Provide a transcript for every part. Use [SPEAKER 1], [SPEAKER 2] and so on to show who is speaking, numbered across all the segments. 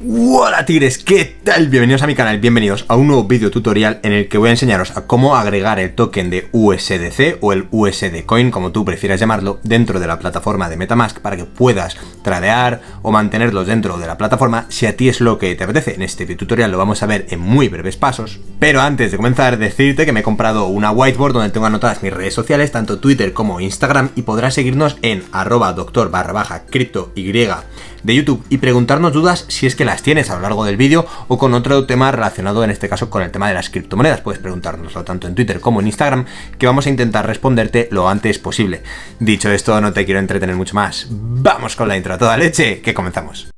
[SPEAKER 1] Hola tigres, ¿qué tal? Bienvenidos a mi canal, bienvenidos a un nuevo vídeo tutorial en el que voy a enseñaros a cómo agregar el token de USDC o el USD Coin, como tú prefieras llamarlo, dentro de la plataforma de MetaMask para que puedas tradear o mantenerlos dentro de la plataforma si a ti es lo que te apetece. En este video tutorial lo vamos a ver en muy breves pasos, pero antes de comenzar decirte que me he comprado una whiteboard donde tengo anotadas mis redes sociales, tanto Twitter como Instagram, y podrás seguirnos en @doctor_criptoy de YouTube y preguntarnos dudas si es que las tienes a lo largo del vídeo o con otro tema relacionado, en este caso con el tema de las criptomonedas. Puedes preguntárnoslo tanto en Twitter como en Instagram, que vamos a intentar responderte lo antes posible. Dicho esto, no te quiero entretener mucho más. Vamos con la intro a toda leche, que comenzamos.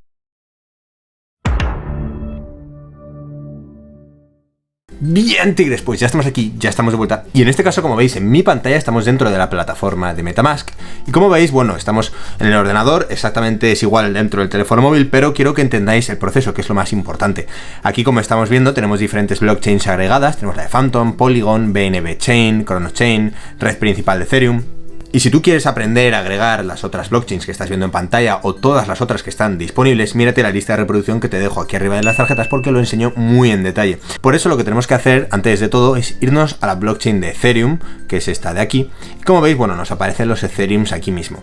[SPEAKER 1] Bien tigres, pues ya estamos aquí, ya estamos de vuelta, y en este caso, como veis en mi pantalla, estamos dentro de la plataforma de MetaMask, y como veis, bueno, estamos en el ordenador, exactamente es igual dentro del teléfono móvil, pero quiero que entendáis el proceso, que es lo más importante. Aquí, como estamos viendo, tenemos diferentes blockchains agregadas, tenemos la de Phantom, Polygon, BNB Chain, Cronos Chain, red principal de Ethereum. Y si tú quieres aprender a agregar las otras blockchains que estás viendo en pantalla o todas las otras que están disponibles, mírate la lista de reproducción que te dejo aquí arriba de las tarjetas porque lo enseño muy en detalle. Por eso lo que tenemos que hacer antes de todo es irnos a la blockchain de Ethereum, que es esta de aquí. Y como veis, bueno, nos aparecen los Ethereums aquí mismo.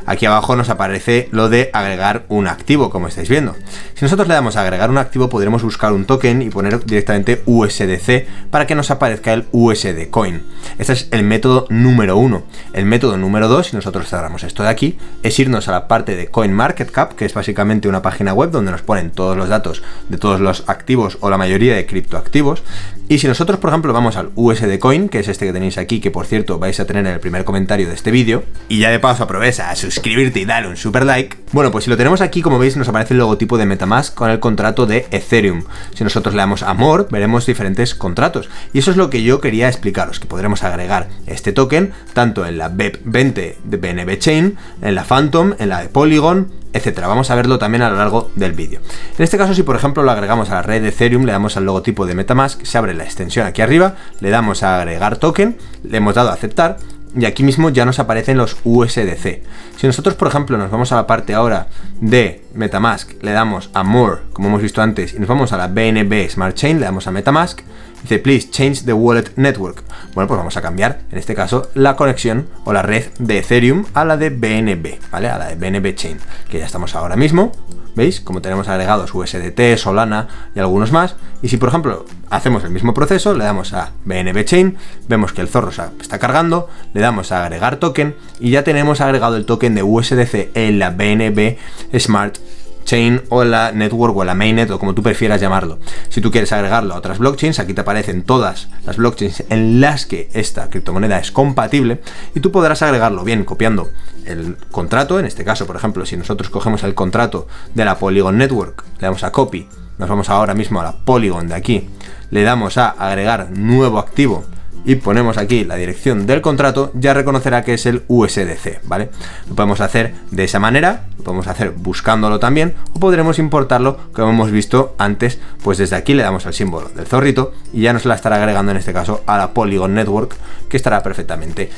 [SPEAKER 1] Aquí abajo nos aparece lo de agregar un activo, como estáis viendo. Si nosotros le damos a agregar un activo, podremos buscar un token y poner directamente USDC para que nos aparezca el USD Coin. Este es el método número 1. El método número 2, si nosotros cerramos esto de aquí, es irnos a la parte de CoinMarketCap, que es básicamente una página web donde nos ponen todos los datos de todos los activos o la mayoría de criptoactivos. Y si nosotros, por ejemplo, vamos al USD Coin, que es este que tenéis aquí, que por cierto vais a tener en el primer comentario de este vídeo, y ya de paso aprovecha a suscribirte y darle un super like, bueno, pues si lo tenemos aquí, como veis, nos aparece el logotipo de MetaMask con el contrato de Ethereum. Si nosotros le damos a More, veremos diferentes contratos. Y eso es lo que yo quería explicaros, que podremos agregar este token tanto en la BEP20 de BNB Chain, en la Phantom, en la de Polygon, etcétera. Vamos a verlo también a lo largo del vídeo. En este caso, si por ejemplo lo agregamos a la red de Ethereum, le damos al logotipo de MetaMask, se abre la extensión aquí arriba, le damos a agregar token, le hemos dado a aceptar, y aquí mismo ya nos aparecen los USDC. Si nosotros, por ejemplo, nos vamos a la parte ahora de MetaMask, le damos a More, como hemos visto antes, y nos vamos a la BNB Smart Chain, le damos a MetaMask, dice Please change the wallet network. Bueno, pues vamos a cambiar, en este caso, la conexión o la red de Ethereum a la de BNB, ¿vale? A la de BNB Chain, que ya estamos ahora mismo. ¿Veis? Como tenemos agregados USDT, Solana y algunos más. Y si por ejemplo hacemos el mismo proceso, le damos a BNB Chain, vemos que el zorro se está cargando, le damos a agregar token y ya tenemos agregado el token de USDC en la BNB Smart Chain o la network o la mainnet o como tú prefieras llamarlo. Si tú quieres agregarlo a otras blockchains, aquí te aparecen todas las blockchains en las que esta criptomoneda es compatible y tú podrás agregarlo bien copiando el contrato. En este caso, por ejemplo, si nosotros cogemos el contrato de la Polygon Network, le damos a copy, nos vamos ahora mismo a la Polygon de aquí, le damos a agregar nuevo activo y ponemos aquí la dirección del contrato, ya reconocerá que es el USDC, ¿vale? Lo podemos hacer de esa manera, lo podemos hacer buscándolo también, o podremos importarlo, como hemos visto antes, pues desde aquí le damos al símbolo del zorrito y ya nos la estará agregando en este caso a la Polygon Network, que estará perfectamente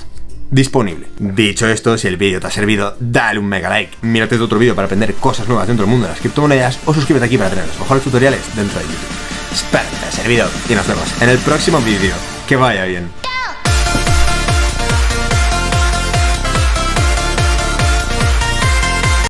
[SPEAKER 1] disponible. Dicho esto, si el vídeo te ha servido, dale un mega like, mírate otro vídeo para aprender cosas nuevas dentro del mundo de las criptomonedas o suscríbete aquí para tener los mejores tutoriales dentro de YouTube. Espero que te haya servido y nos vemos en el próximo vídeo. Que vaya bien.